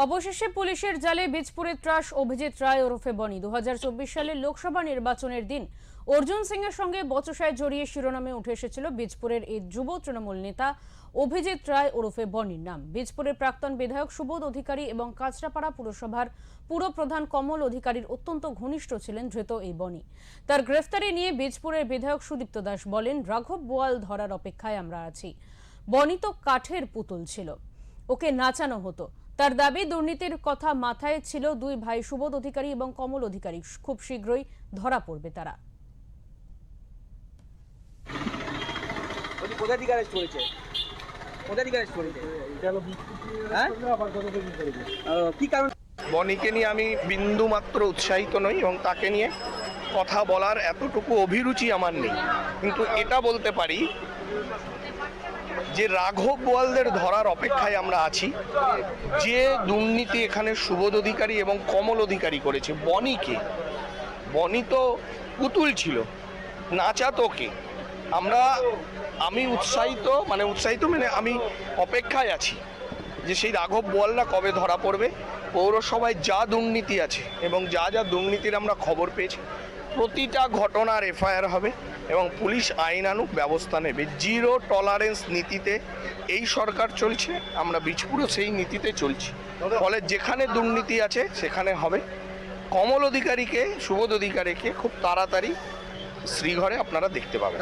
অবশেষে পুলিশের জালে বীজপুরে ত্রাস অভিজিৎ রায় ওরফে বনি 2024 সালের লোকসভা নির্বাচনের দিন অর্জুন সিং এর সঙ্গে বচসায় জড়িয়ে শিরোনামে উঠে এসেছিল বীজপুরের এই যুব তৃণমূল নেতা অভিজিৎ রায় ওরফে বনির নাম। বীজপুরের প্রাক্তন বিধায়ক সুবোধ অধিকারী এবং কাঁচরাপাড়া পুরসভার পুরপ্রধান কমল অধিকারীর অত্যন্ত ঘনিষ্ঠ ছিলেন ধৃত এই বনি। তার গ্রেফতারি নিয়ে বীজপুরের বিধায়ক সুদীপ্ত দাস বলেন, রাঘব বোয়াল ধরার অপেক্ষায় আমরা আছি। বনি তো কাঠের পুতুল ছিল, ওকে নাচানো হতো। তার দাবি, দুর্নীতির কথা মাথায় ছিল দুই ভাই সুবোধ অধিকারী এবং কমল অধিকারী, খুব শীঘ্রই ধরা পড়বে তারা। বনিকে নিয়ে আমি বিন্দু মাত্র উৎসাহিত নই এবং তাকে নিয়ে কথা বলার এতটুকু অভিরুচি আমার নেই, কিন্তু এটা বলতে পারি যে রাঘব বোয়ালদের ধরার অপেক্ষায় আমরা আছি। যে দুর্নীতি এখানে সুবোধ অধিকারী এবং কমল অধিকারী করেছে বনি তো পুতুল ছিল, নাচাতোকে আমি উৎসাহিত মানে আমি অপেক্ষায় আছি যে সেই রাঘব বোয়ালরা কবে ধরা পড়বে। পৌরসভায় যা দুর্নীতি আছে এবং যা দুর্নীতির আমরা খবর পেয়েছি, প্রতিটা ঘটনার এফআইআর হবে এবং পুলিশ আইনানুগ ব্যবস্থা নেবে। জিরো টলারেন্স নীতিতে এই সরকার চলছে, আমরা বীজপুরও সেই নীতিতে চলছি। ফলে যেখানে দুর্নীতি আছে সেখানে হবে। কমল অধিকারীকে, সুবোধ অধিকারীকে খুব তাড়াতাড়ি শ্রীঘরে আপনারা দেখতে পাবেন।